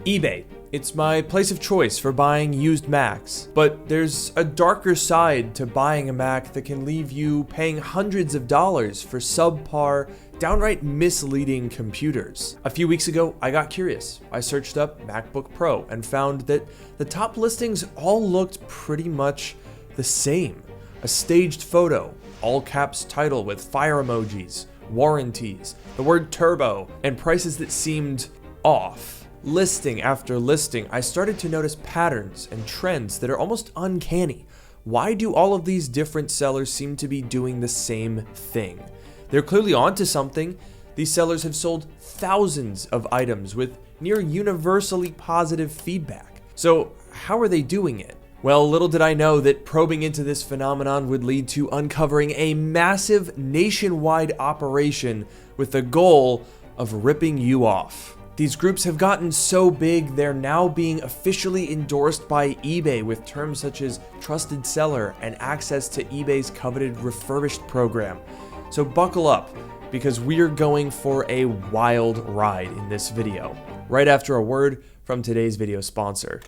eBay. It's my place of choice for buying used Macs, but there's a darker side to buying a Mac that can leave you paying hundreds of dollars for subpar, downright misleading computers. A few weeks ago, I got curious. I searched up MacBook Pro and found that the top listings all looked pretty much the same. A staged photo, all caps title with fire emojis, warranties, the word turbo, and prices that seemed off. Listing after listing, I started to notice patterns and trends that are almost uncanny. Why do all of these different sellers seem to be doing the same thing? They're clearly onto something. These sellers have sold thousands of items with near universally positive feedback. So how are they doing it? Well, little did I know that probing into this phenomenon would lead to uncovering a massive nationwide operation with the goal of ripping you off. These groups have gotten so big, they're now being officially endorsed by eBay with terms such as trusted seller and access to eBay's coveted refurbished program. So buckle up, because we're going for a wild ride in this video, right after a word from today's video sponsor.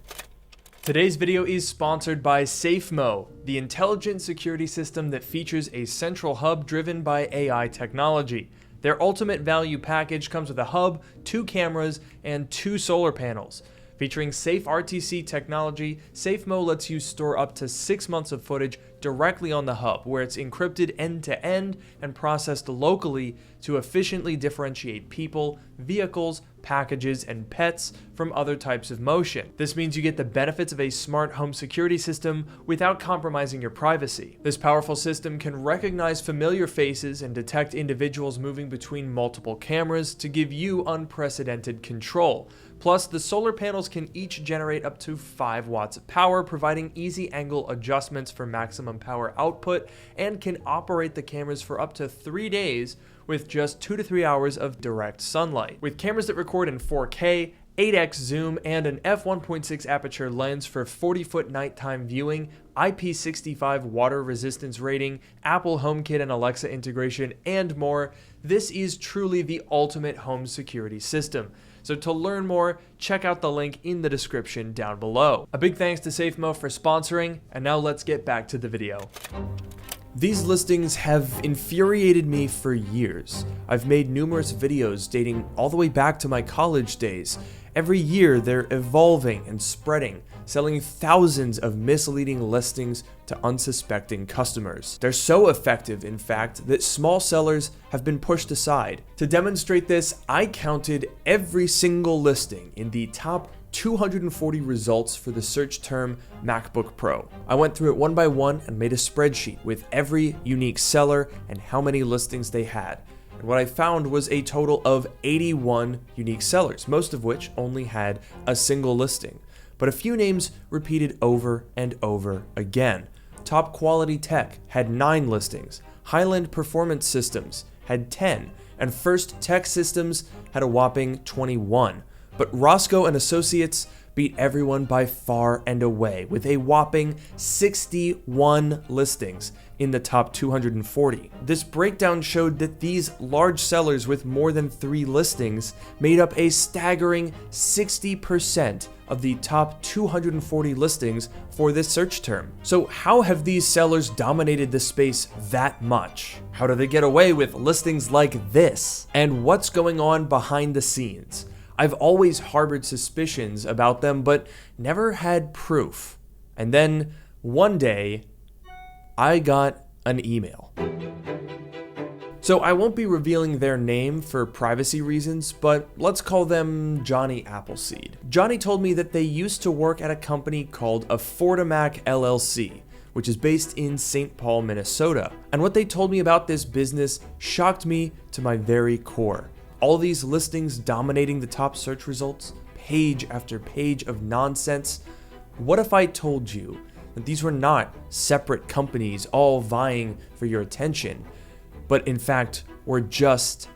Today's video is sponsored by SafeMo, the intelligent security system that features a central hub driven by AI technology. Their ultimate value package comes with a hub, 2 cameras, and 2 solar panels. Featuring safe RTC technology, SafeMo lets you store up to 6 months of footage directly on the hub, where it's encrypted end-to-end and processed locally to efficiently differentiate people, vehicles, packages, and pets from other types of motion. This means you get the benefits of a smart home security system without compromising your privacy. This powerful system can recognize familiar faces and detect individuals moving between multiple cameras to give you unprecedented control. Plus, the solar panels can each generate up to 5 watts of power, providing easy angle adjustments for maximum power output, and can operate the cameras for up to 3 days with just 2 to 3 hours of direct sunlight. With cameras that record in 4K, 8x zoom, and an f1.6 aperture lens for 40-foot nighttime viewing, IP65 water resistance rating, Apple HomeKit and Alexa integration, and more, this is truly the ultimate home security system. So to learn more, check out the link in the description down below. A big thanks to SafeMo for sponsoring, and now let's get back to the video. These listings have infuriated me for years. I've made numerous videos dating all the way back to my college days. Every year they're evolving and spreading, selling thousands of misleading listings to unsuspecting customers. They're so effective, in fact, that small sellers have been pushed aside. To demonstrate this, I counted every single listing in the top 240 results for the search term MacBook Pro. I went through it one by one and made a spreadsheet with every unique seller and how many listings they had. And what I found was a total of 81 unique sellers, most of which only had a single listing. But a few names repeated over and over again. Top Quality Tech had 9 listings, Highland Performance Systems had 10, and First Tech Systems had a whopping 21. But Roscoe and Associates beat everyone by far and away with a whopping 61 listings in the top 240. This breakdown showed that these large sellers with more than 3 listings made up a staggering 60% of the top 240 listings for this search term. So how have these sellers dominated the space that much? How do they get away with listings like this? And what's going on behind the scenes? I've always harbored suspicions about them, but never had proof. And then, one day, I got an email. So I won't be revealing their name for privacy reasons, but let's call them Johnny Appleseed. Johnny told me that they used to work at a company called Affordamac LLC, which is based in St. Paul, Minnesota. And what they told me about this business shocked me to my very core. All these listings dominating the top search results, page after page of nonsense. What if I told you that these were not separate companies all vying for your attention, but in fact were just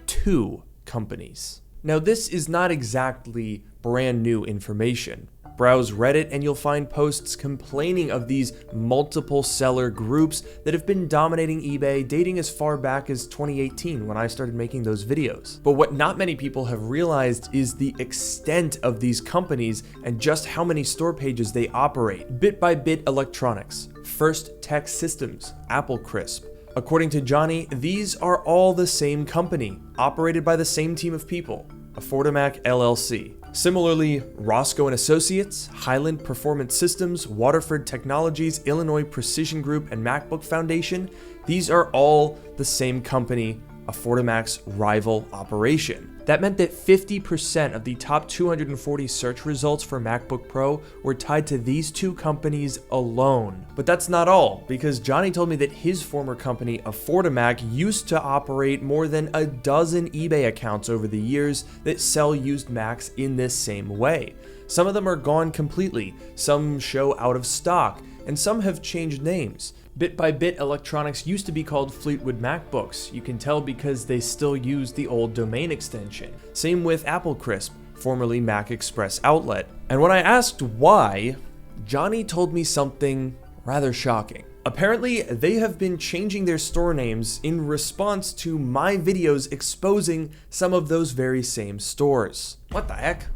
2 companies? Now, this is not exactly brand new information. Browse Reddit and you'll find posts complaining of these multiple seller groups that have been dominating eBay dating as far back as 2018 when I started making those videos. But what not many people have realized is the extent of these companies and just how many store pages they operate. Bit by Bit Electronics, First Tech Systems, Apple Crisp. According to Johnny, these are all the same company, operated by the same team of people, Affordamac LLC. Similarly, Roscoe and Associates, Highland Performance Systems, Waterford Technologies, Illinois Precision Group, and MacBook Foundation, these are all the same company, Affordamac's rival operation. That meant that 50% of the top 240 search results for MacBook Pro were tied to these two companies alone. But that's not all, because Johnny told me that his former company, Affordamac, used to operate more than a dozen eBay accounts over the years that sell used Macs in this same way. Some of them are gone completely, some show out of stock, and some have changed names. Bit by Bit Electronics used to be called Fleetwood MacBooks. You can tell because they still use the old domain extension. Same with Apple Crisp, formerly Mac Express Outlet. And when I asked why, Johnny told me something rather shocking. Apparently, they have been changing their store names in response to my videos exposing some of those very same stores. What the heck?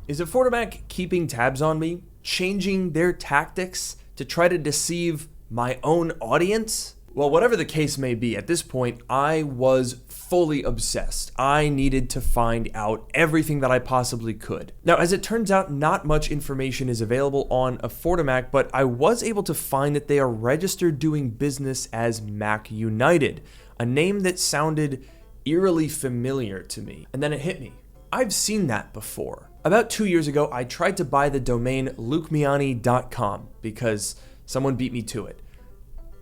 Is Affordamac keeping tabs on me? Changing their tactics to try to deceive my own audience? Well, whatever the case may be, at this point, I was fully obsessed. I needed to find out everything that I possibly could. Now, as it turns out, not much information is available on Affordamac, but I was able to find that they are registered doing business as Mac United, a name that sounded eerily familiar to me. And then it hit me. I've seen that before. About 2 years ago, I tried to buy the domain lukemeani.com because someone beat me to it.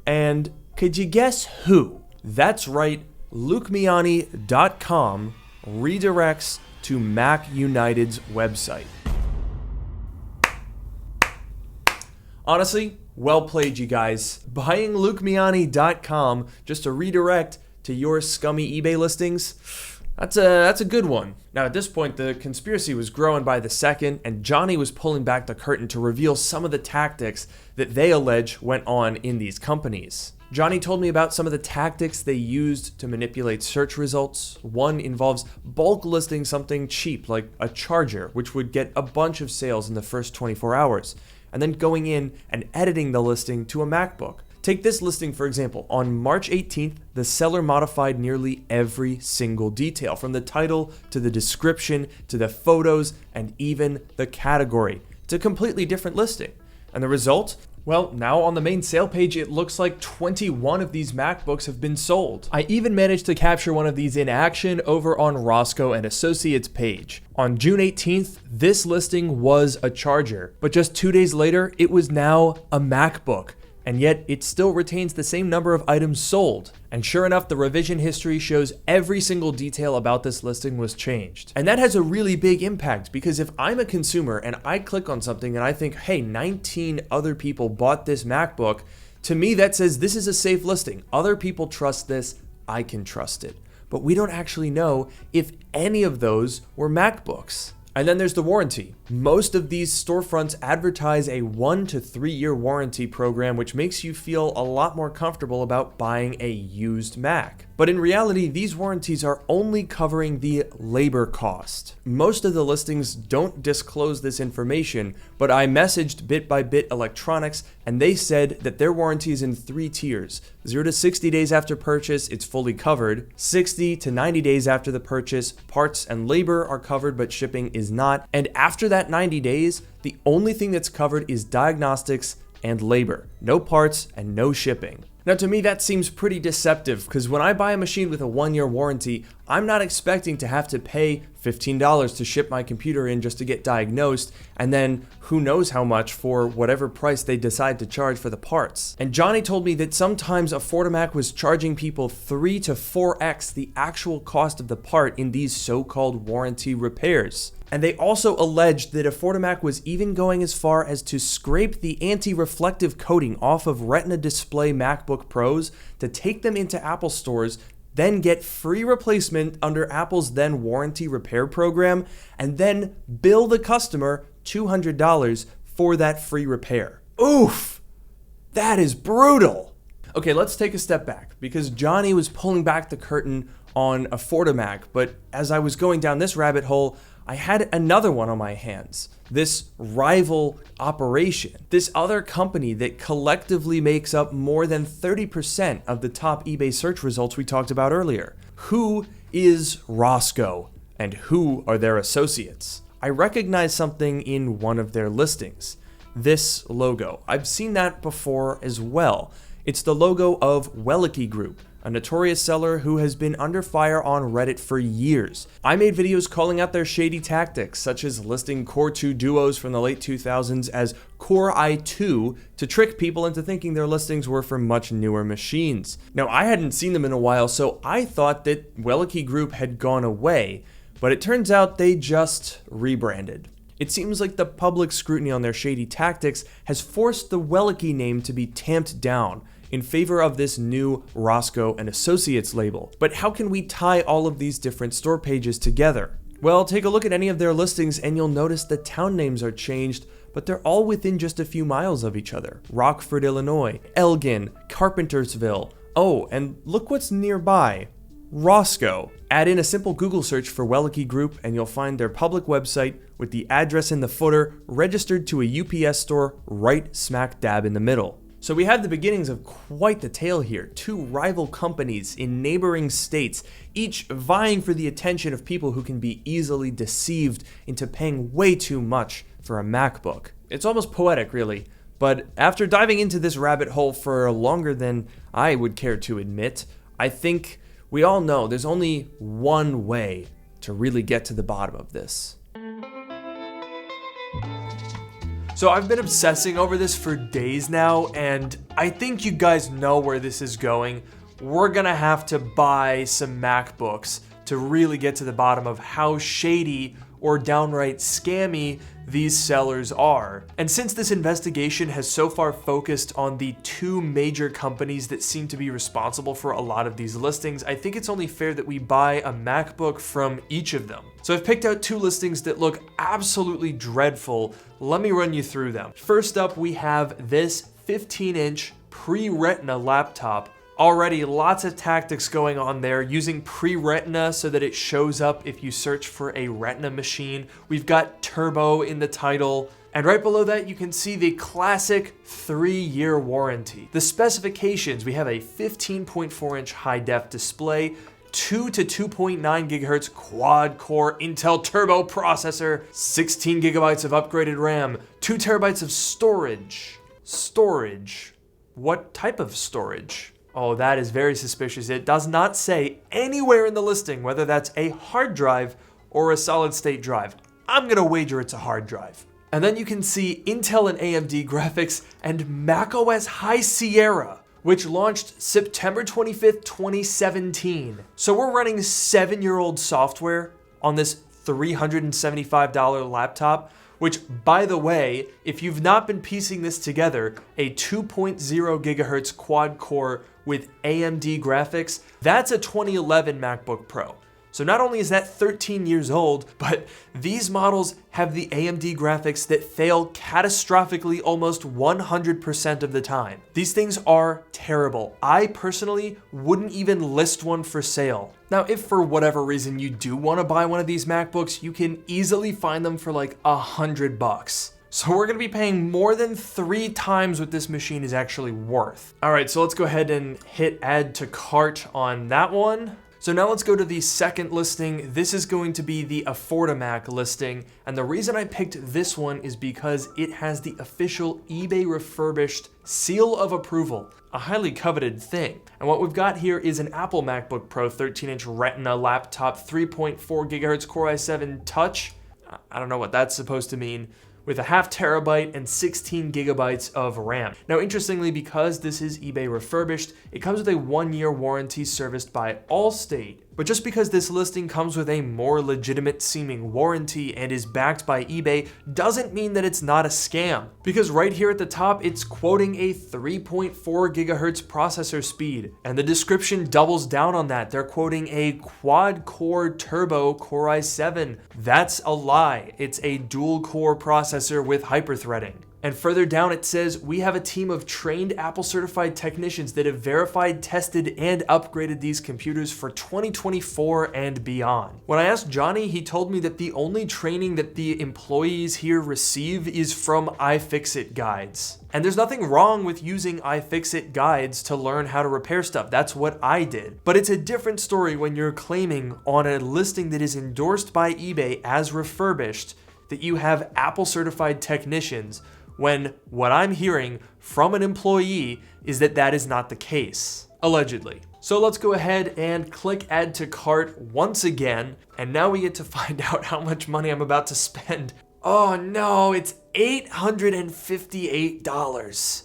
And could you guess who? That's right, lukemeani.com redirects to Mac United's website. Honestly, well played, you guys. Buying lukemeani.com just to redirect to your scummy eBay listings, that's a good one. Now, at this point, the conspiracy was growing by the second, and Johnny was pulling back the curtain to reveal some of the tactics that they allege went on in these companies. Johnny told me about some of the tactics they used to manipulate search results. One involves bulk listing something cheap, like a charger, which would get a bunch of sales in the first 24 hours, and then going in and editing the listing to a MacBook. Take this listing, for example. On March 18th, the seller modified nearly every single detail, from the title to the description to the photos and even the category. It's a completely different listing. And the result? Well, now on the main sale page, it looks like 21 of these MacBooks have been sold. I even managed to capture one of these in action over on Roscoe and Associates page. On June 18th, this listing was a charger, but just 2 days later, it was now a MacBook. And yet it still retains the same number of items sold. And sure enough, the revision history shows every single detail about this listing was changed. And that has a really big impact, because if I'm a consumer and I click on something and I think, hey, 19 other people bought this MacBook, to me that says this is a safe listing. Other people trust this, I can trust it. But we don't actually know if any of those were MacBooks. And then there's the warranty. Most of these storefronts advertise a 1 to 3 year warranty program, which makes you feel a lot more comfortable about buying a used Mac. But in reality, these warranties are only covering the labor cost. Most of the listings don't disclose this information, but I messaged Bit by Bit Electronics and they said that their warranty is in 3 tiers. 0 to 60 days after purchase, it's fully covered. 60 to 90 days after the purchase, parts and labor are covered, but shipping is not. And after that 90 days, the only thing that's covered is diagnostics and labor. No parts and no shipping. Now, to me, that seems pretty deceptive, because when I buy a machine with a 1-year warranty, I'm not expecting to have to pay $15 to ship my computer in just to get diagnosed, and then who knows how much for whatever price they decide to charge for the parts. And Johnny told me that sometimes Affordamac was charging people 3 to 4x the actual cost of the part in these so-called warranty repairs. And they also alleged that Affordamac was even going as far as to scrape the anti-reflective coating off of Retina display MacBook Pros to take them into Apple stores, then get free replacement under Apple's then warranty repair program, and then bill the customer $200 for that free repair. Oof! That is brutal! Okay, let's take a step back, because Johnny was pulling back the curtain on Affordamac, but as I was going down this rabbit hole, I had another one on my hands. This rival operation. This other company that collectively makes up more than 30% of the top eBay search results we talked about earlier. Who is Roscoe, and who are their associates? I recognize something in one of their listings. This logo. I've seen that before as well. It's the logo of Whistleblower Group, a notorious seller who has been under fire on Reddit for years. I made videos calling out their shady tactics, such as listing Core 2 Duos from the late 2000s as Core i2 to trick people into thinking their listings were for much newer machines. Now, I hadn't seen them in a while, so I thought that Whistleblower Group had gone away, but it turns out they just rebranded. It seems like the public scrutiny on their shady tactics has forced the Whistleblower name to be tamped down in favor of this new Roscoe and Associates label. But how can we tie all of these different store pages together? Well, take a look at any of their listings and you'll notice the town names are changed, but they're all within just a few miles of each other. Rockford, Illinois, Elgin, Carpentersville. Oh, and look what's nearby. Roscoe. Add in a simple Google search for Whistleblower Group and you'll find their public website with the address in the footer registered to a UPS store right smack dab in the middle. So we have the beginnings of quite the tale here. Two rival companies in neighboring states, each vying for the attention of people who can be easily deceived into paying way too much for a MacBook. It's almost poetic, really. But after diving into this rabbit hole for longer than I would care to admit, I think we all know there's only one way to really get to the bottom of this. So I've been obsessing over this for days now, and I think you guys know where this is going. We're gonna have to buy some MacBooks to really get to the bottom of how shady or downright scammy these sellers are. And since this investigation has so far focused on the two major companies that seem to be responsible for a lot of these listings, I think it's only fair that we buy a MacBook from each of them. So I've picked out two listings that look absolutely dreadful. Let me run you through them. First up, we have this 15-inch pre-Retina laptop. Already lots of tactics going on there, using pre-Retina so that it shows up if you search for a Retina machine. We've got Turbo in the title. And right below that, you can see the classic 3-year warranty. The specifications, we have a 15.4-inch high-def display, 2 to 2.9 gigahertz quad-core Intel Turbo processor, 16 gigabytes of upgraded RAM, 2 terabytes of storage. Storage? What type of storage? Oh, that is very suspicious. It does not say anywhere in the listing whether that's a hard drive or a solid state drive. I'm gonna wager it's a hard drive. And then you can see Intel and AMD graphics and macOS High Sierra, which launched September 25th, 2017. So we're running 7-year-old software on this $375 laptop, which, by the way, if you've not been piecing this together, a 2.0 gigahertz quad-core with AMD graphics, that's a 2011 MacBook Pro. So not only is that 13 years old, but these models have the AMD graphics that fail catastrophically almost 100% of the time. These things are terrible. I personally wouldn't even list one for sale. Now, if for whatever reason you do want to buy one of these MacBooks, you can easily find them for like $100. So we're gonna be paying more than 3 times what this machine is actually worth. All right, so let's go ahead and hit add to cart on that one. So now let's go to the second listing. This is going to be the Affordamac listing. And the reason I picked this one is because it has the official eBay refurbished seal of approval, a highly coveted thing. And what we've got here is an Apple MacBook Pro 13-inch Retina laptop, 3.4 gigahertz Core i7 Touch. I don't know what that's supposed to mean, with a 0.5 terabyte and 16 gigabytes of RAM. Now, interestingly, because this is eBay refurbished, it comes with a 1-year warranty serviced by Allstate. But just because this listing comes with a more legitimate seeming warranty and is backed by eBay doesn't mean that it's not a scam. Because right here at the top, it's quoting a 3.4 gigahertz processor speed. And the description doubles down on that. They're quoting a quad-core turbo Core i7. That's a lie. It's a dual-core processor processor with hyperthreading. And further down it says, we have a team of trained Apple certified technicians that have verified, tested, and upgraded these computers for 2024 and beyond. When I asked Johnny, he told me that the only training that the employees here receive is from iFixit guides. And there's nothing wrong with using iFixit guides to learn how to repair stuff. That's what I did. But it's a different story when you're claiming on a listing that is endorsed by eBay as refurbished that you have Apple certified technicians, when what I'm hearing from an employee is that that is not the case, allegedly. So let's go ahead and click add to cart once again, and now we get to find out how much money I'm about to spend. Oh no, it's $858.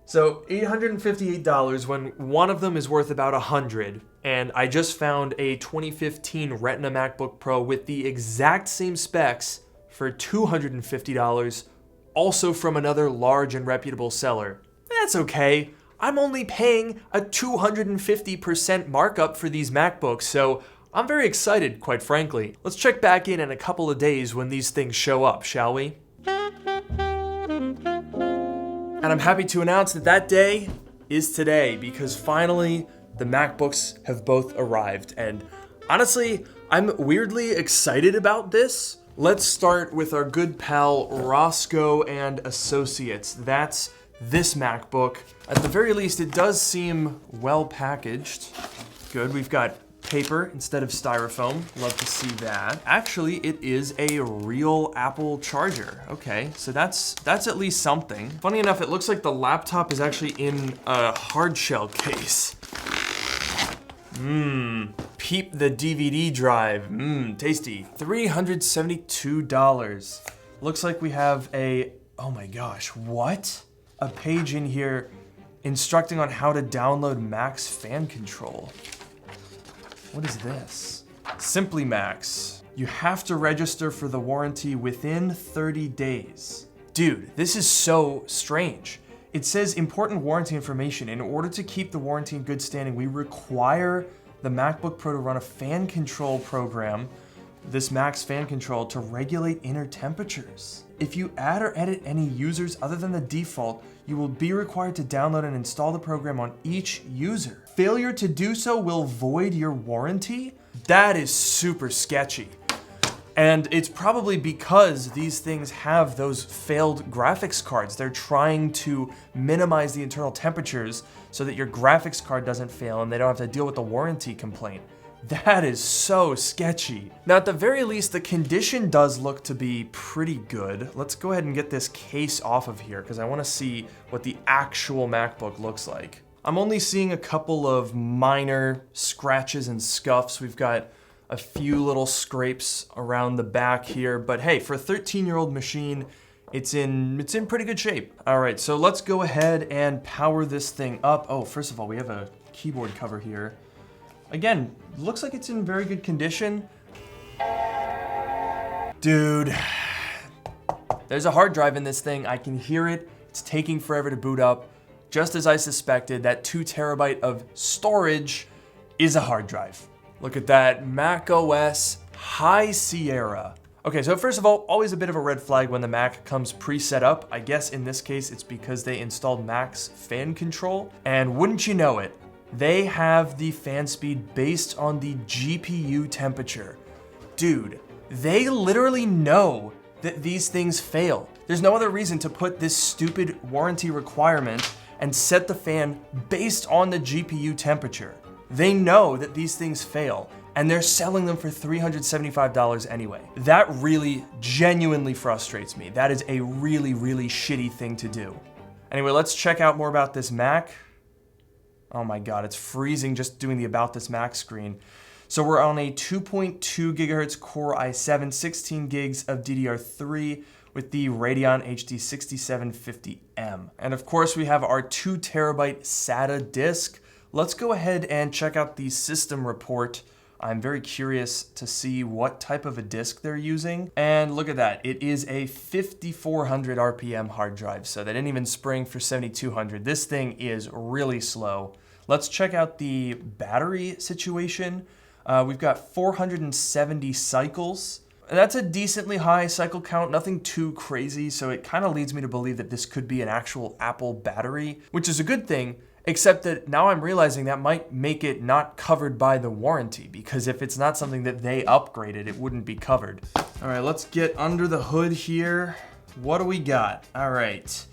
So $858 when one of them is worth about $100, and I just found a 2015 Retina MacBook Pro with the exact same specs for $250, also from another large and reputable seller. That's okay. I'm only paying a 250% markup for these MacBooks, so I'm very excited, quite frankly. Let's check back in a couple of days when these things show up, shall we? And I'm happy to announce that that day is today, because finally the MacBooks have both arrived. And honestly, I'm weirdly excited about this. Let's start with our good pal Roscoe and Associates. That's this MacBook. At the very least, it does seem well packaged. Good, we've got paper instead of styrofoam. Love to see that. Actually, it is a real Apple charger. Okay, so that's at least something. Funny enough, it looks like the laptop is actually in a hard shell case. Peep the DVD drive. Tasty. $372. Looks like we have a, oh my gosh, what? A page in here instructing on how to download Mac's fan control. What is this? Simply Macs. You have to register for the warranty within 30 days. Dude, this is so strange. It says important warranty information. In order to keep the warranty in good standing, we require the MacBook Pro to run a fan control program, this Mac's fan control, to regulate inner temperatures. If you add or edit any users other than the default, you will be required to download and install the program on each user. Failure to do so will void your warranty? That is super sketchy. And it's probably because these things have those failed graphics cards. They're trying to minimize the internal temperatures so that your graphics card doesn't fail and they don't have to deal with the warranty complaint. That is so sketchy. Now, at the very least, the condition does look to be pretty good. Let's go ahead and get this case off of here because I want to see what the actual MacBook looks like. I'm only seeing a couple of minor scratches and scuffs. We've got a few little scrapes around the back here, but hey, for a 13-year-old machine, it's in pretty good shape. All right, so let's go ahead and power this thing up. Oh, first of all, we have a keyboard cover here. Again, looks like it's in very good condition. Dude, there's a hard drive in this thing. I can hear it. It's taking forever to boot up. Just as I suspected, that 2 terabyte of storage is a hard drive. Look at that, Mac OS High Sierra. Okay, so first of all, always a bit of a red flag when the Mac comes pre-set up. I guess in this case, it's because they installed Mac's fan control. And wouldn't you know it, they have the fan speed based on the GPU temperature. Dude, they literally know that these things fail. There's no other reason to put this stupid warranty requirement and set the fan based on the GPU temperature. They know that these things fail, and they're selling them for $375 anyway. That really genuinely frustrates me. That is a really, really shitty thing to do. Anyway, let's check out more about this Mac. Oh my God, it's freezing just doing the About This Mac screen. So we're on a 2.2 gigahertz Core i7, 16 gigs of DDR3 with the Radeon HD 6750M. And of course we have our 2 terabyte SATA disk. Let's go ahead and check out the system report. I'm very curious to see what type of a disk they're using. And look at that, it is a 5400 RPM hard drive, so they didn't even spring for 7200. This thing is really slow. Let's check out the battery situation. We've got 470 cycles. That's a decently high cycle count, nothing too crazy, so it kind of leads me to believe that this could be an actual Apple battery, which is a good thing, except that now I'm realizing that might make it not covered by the warranty, because if it's not something that they upgraded, it wouldn't be covered. All right, let's get under the hood here. What do we got? All right,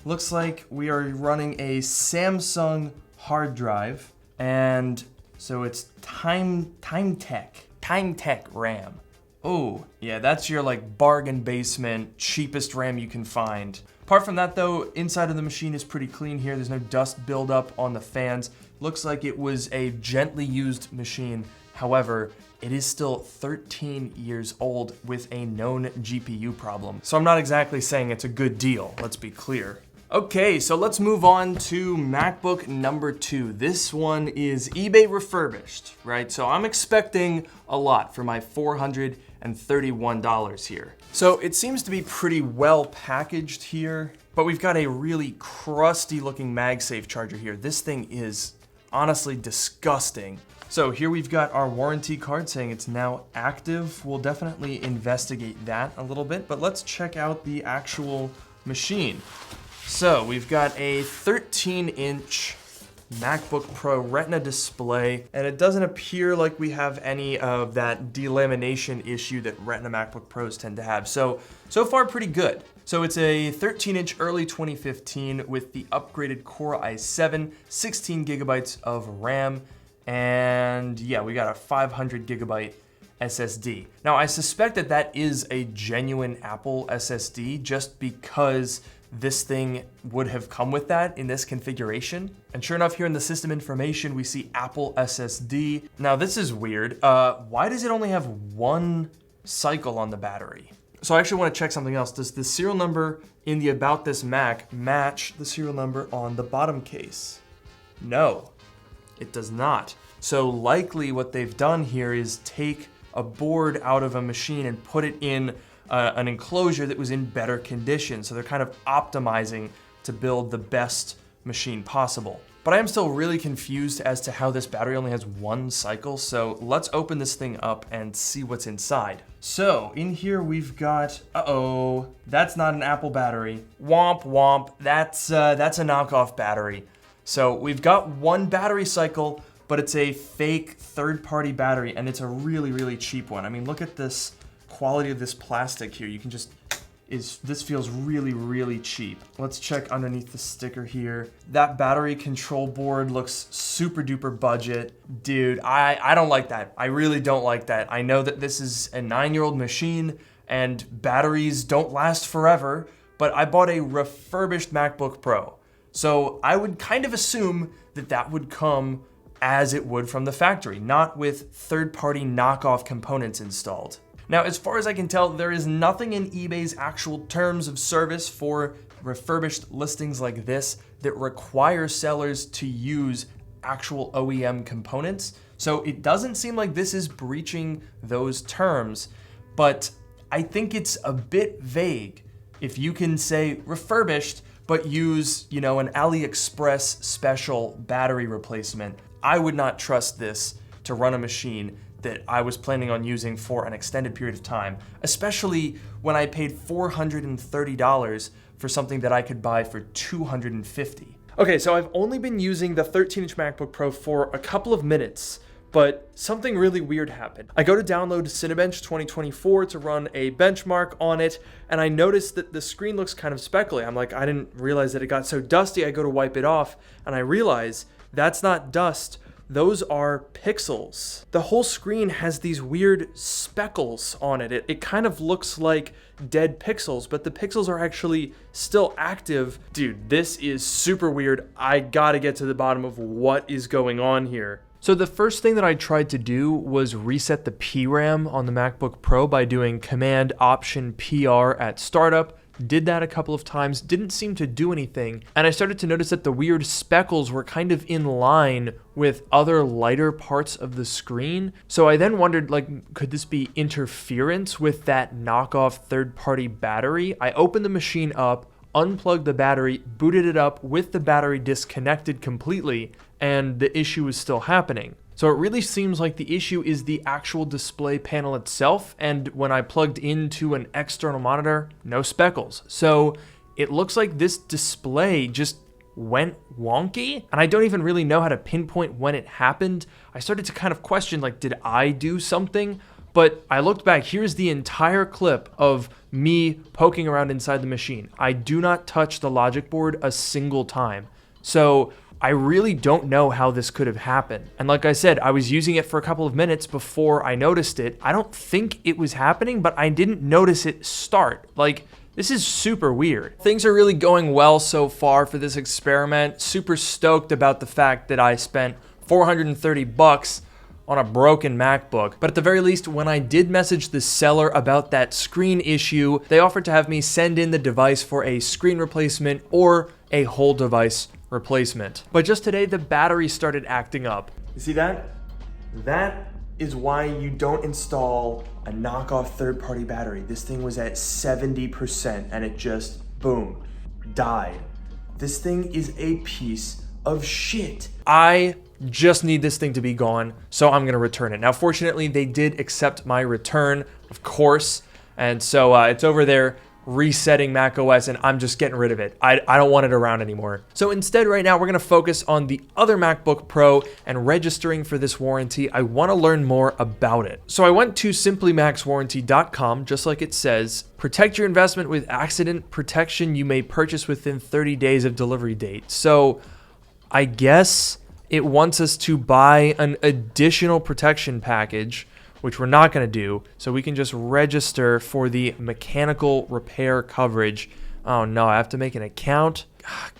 looks like we are running a Samsung hard drive, and so it's Time Tech RAM. Oh, yeah, that's your like bargain basement, cheapest RAM you can find. Apart from that though, inside of the machine is pretty clean here. There's no dust buildup on the fans. Looks like it was a gently used machine. However, it is still 13 years old with a known GPU problem. So I'm not exactly saying it's a good deal, let's be clear. Okay, so let's move on to MacBook number 2. This one is eBay refurbished, right? So I'm expecting a lot for my $431 here. So it seems to be pretty well packaged here, but we've got a really crusty looking MagSafe charger here. This thing is honestly disgusting. So here we've got our warranty card saying it's now active. We'll definitely investigate that a little bit, but let's check out the actual machine. So we've got a 13-inch MacBook Pro Retina display, and it doesn't appear like we have any of that delamination issue that Retina MacBook Pros tend to have. So far pretty good. So it's a 13-inch early 2015 with the upgraded Core i7, 16 gigabytes of RAM, and yeah, we got a 500 gigabyte SSD. Now I suspect that that is a genuine Apple SSD just because this thing would have come with that in this configuration. And sure enough, here in the system information, we see Apple SSD. Now this is weird. Why does it only have one cycle on the battery? So I actually want to check something else. Does the serial number in the About This Mac match the serial number on the bottom case? No, it does not. So likely what they've done here is take a board out of a machine and put it in an enclosure that was in better condition. So they're kind of optimizing to build the best machine possible. But I am still really confused as to how this battery only has one cycle. So let's open this thing up and see what's inside. So in here we've got, uh-oh, that's not an Apple battery. Womp womp, that's a knockoff battery. So we've got one battery cycle, but it's a fake third-party battery, and it's a really, really cheap one. I mean, look at this quality of this plastic here. You can just, this feels really, really cheap. Let's check underneath the sticker here. That battery control board looks super duper budget. Dude, I don't like that. I really don't like that. I know that this is a 9-year-old machine and batteries don't last forever, but I bought a refurbished MacBook Pro. So I would kind of assume that that would come as it would from the factory, not with third-party knockoff components installed. Now, as far as I can tell, there is nothing in eBay's actual terms of service for refurbished listings like this that require sellers to use actual OEM components. So it doesn't seem like this is breaching those terms, but I think it's a bit vague if you can say refurbished, but use, an AliExpress special battery replacement. I would not trust this to run a machine that I was planning on using for an extended period of time, especially when I paid $430 for something that I could buy for $250. Okay, so I've only been using the 13-inch MacBook Pro for a couple of minutes, but something really weird happened. I go to download Cinebench 2024 to run a benchmark on it, and I noticed that the screen looks kind of speckly. I'm like, I didn't realize that it got so dusty. I go to wipe it off, and I realize that's not dust. Those are pixels. The whole screen has these weird speckles on it. It kind of looks like dead pixels, but the pixels are actually still active. Dude, this is super weird. I gotta get to the bottom of what is going on here. So the first thing that I tried to do was reset the PRAM on the MacBook Pro by doing Command-Option-PR at startup. Did that a couple of times, didn't seem to do anything, and I started to notice that the weird speckles were kind of in line with other lighter parts of the screen. So I then wondered, could this be interference with that knockoff third-party battery? I opened the machine up, unplugged the battery, booted it up with the battery disconnected completely, and the issue was still happening. So it really seems like the issue is the actual display panel itself, and when I plugged into an external monitor, no speckles. So it looks like this display just went wonky, and I don't even really know how to pinpoint when it happened. I started to kind of question, like, did I do something? But I looked back, here's the entire clip of me poking around inside the machine. I do not touch the logic board a single time. So I really don't know how this could have happened. And like I said, I was using it for a couple of minutes before I noticed it. I don't think it was happening, but I didn't notice it start. Like, this is super weird. Things are really going well so far for this experiment. Super stoked about the fact that I spent $430 on a broken MacBook. But at the very least, when I did message the seller about that screen issue, they offered to have me send in the device for a screen replacement or a whole device replacement. But just today, the battery started acting up. You see that? That is why you don't install a knockoff third-party battery. This thing was at 70% and it just, boom, died. This thing is a piece of shit. I just need this thing to be gone, so I'm gonna return it. Now, fortunately, they did accept my return, of course, and so it's over there resetting macOS, and I'm just getting rid of it. I don't want it around anymore. So instead, right now, we're gonna focus on the other MacBook Pro and registering for this warranty. I wanna learn more about it. So I went to simplymaxwarranty.com, just like it says. Protect your investment with accident protection you may purchase within 30 days of delivery date. So I guess it wants us to buy an additional protection package, which we're not going to do, so we can just register for the mechanical repair coverage. Oh no, I have to make an account?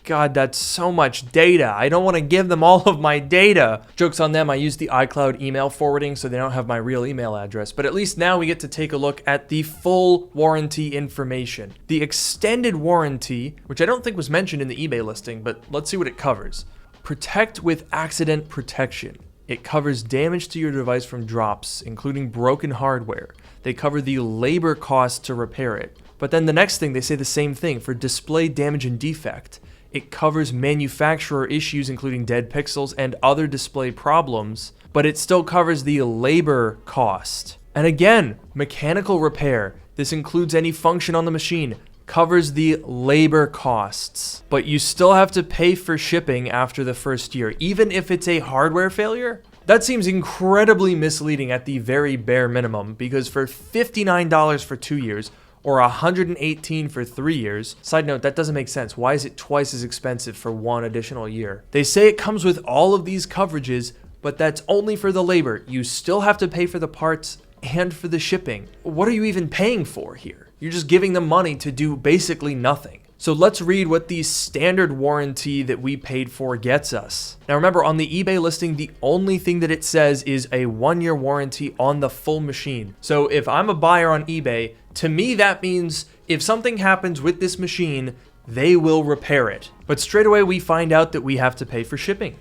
God, that's so much data. I don't want to give them all of my data. Joke's on them, I used the iCloud email forwarding, so they don't have my real email address. But at least now we get to take a look at the full warranty information. The extended warranty, which I don't think was mentioned in the eBay listing, but let's see what it covers. Protect with accident protection. It covers damage to your device from drops, including broken hardware. They cover the labor cost to repair it. But then the next thing, they say the same thing for display damage and defect. It covers manufacturer issues, including dead pixels and other display problems, but it still covers the labor cost. And again, mechanical repair. This includes any function on the machine. Covers the labor costs, but you still have to pay for shipping after the first year, even if it's a hardware failure. That seems incredibly misleading at the very bare minimum, because for $59 for 2 years or $118 for 3 years, side note, that doesn't make sense. Why is it twice as expensive for 1 additional year? They say it comes with all of these coverages, but that's only for the labor. You still have to pay for the parts and for the shipping. What are you even paying for here? You're just giving them money to do basically nothing. So let's read what the standard warranty that we paid for gets us. Now remember, on the eBay listing, the only thing that it says is a 1-year warranty on the full machine. So if I'm a buyer on eBay, to me that means if something happens with this machine, they will repair it. But straight away we find out that we have to pay for shipping.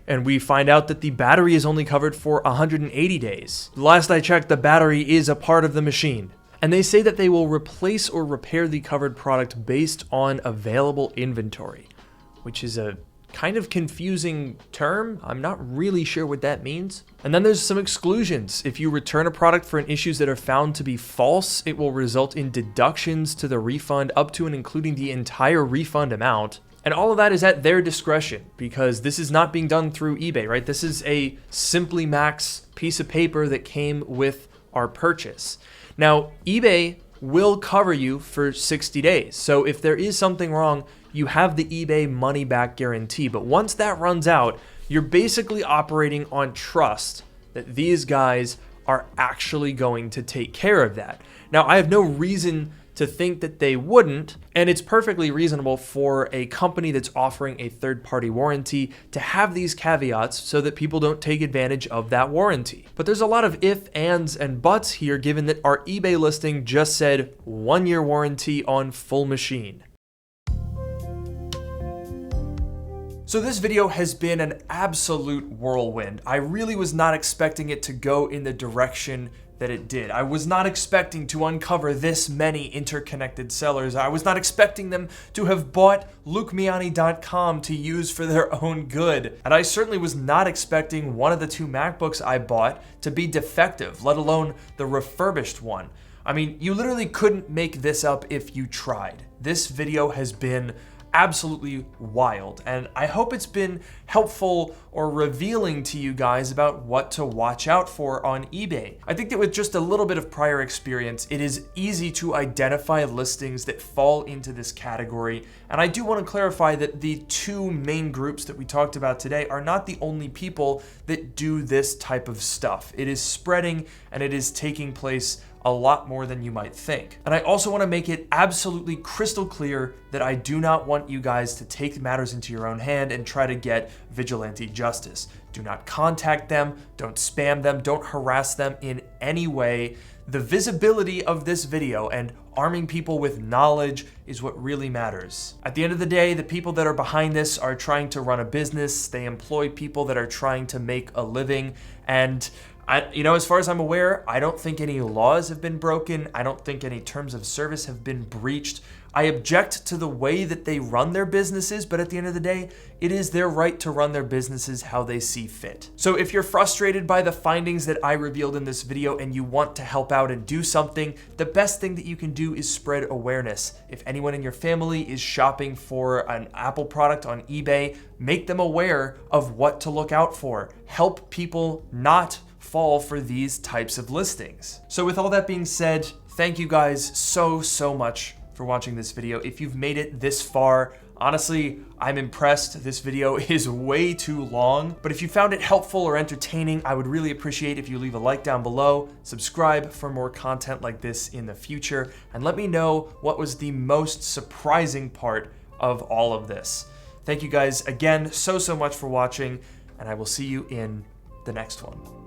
And we find out that the battery is only covered for 180 days. Last I checked, the battery is a part of the machine. And they say that they will replace or repair the covered product based on available inventory, which is a kind of confusing term. I'm not really sure what that means. And then there's some exclusions. If you return a product for issues that are found to be false, it will result in deductions to the refund up to and including the entire refund amount. And all of that is at their discretion, because this is not being done through eBay, right? This is a Simply Max piece of paper that came with our purchase. Now, eBay will cover you for 60 days. So if there is something wrong, you have the eBay money back guarantee. But once that runs out, you're basically operating on trust that these guys are actually going to take care of that. Now, I have no reason to think that they wouldn't, and it's perfectly reasonable for a company that's offering a third-party warranty to have these caveats so that people don't take advantage of that warranty. But there's a lot of ifs, ands, and buts here, given that our eBay listing just said 1-year warranty on full machine. So this video has been an absolute whirlwind. I really was not expecting it to go in the direction that it did. I was not expecting to uncover this many interconnected sellers. I was not expecting them to have bought LukeMiani.com to use for their own good. And I certainly was not expecting one of the 2 MacBooks I bought to be defective, let alone the refurbished one. I mean, you literally couldn't make this up if you tried. This video has been absolutely wild, and I hope it's been helpful or revealing to you guys about what to watch out for on eBay. I think that with just a little bit of prior experience, it is easy to identify listings that fall into this category, and I do want to clarify that the 2 main groups that we talked about today are not the only people that do this type of stuff. It is spreading, and it is taking place a lot more than you might think. And I also want to make it absolutely crystal clear that I do not want you guys to take matters into your own hand and try to get vigilante justice. Do not contact them, don't spam them, don't harass them in any way. The visibility of this video and arming people with knowledge is what really matters. At the end of the day, the people that are behind this are trying to run a business. They employ people that are trying to make a living, and as far as I'm aware, I don't think any laws have been broken. I don't think any terms of service have been breached. I object to the way that they run their businesses, but at the end of the day, it is their right to run their businesses how they see fit. So if you're frustrated by the findings that I revealed in this video and you want to help out and do something, the best thing that you can do is spread awareness. If anyone in your family is shopping for an Apple product on eBay, make them aware of what to look out for. Help people not fall for these types of listings. So with all that being said, thank you guys so much for watching this video. If you've made it this far, honestly, I'm impressed. This video is way too long, but if you found it helpful or entertaining, I would really appreciate if you leave a like down below, subscribe for more content like this in the future, and let me know what was the most surprising part of all of this. Thank you guys again so much for watching, and I will see you in the next one.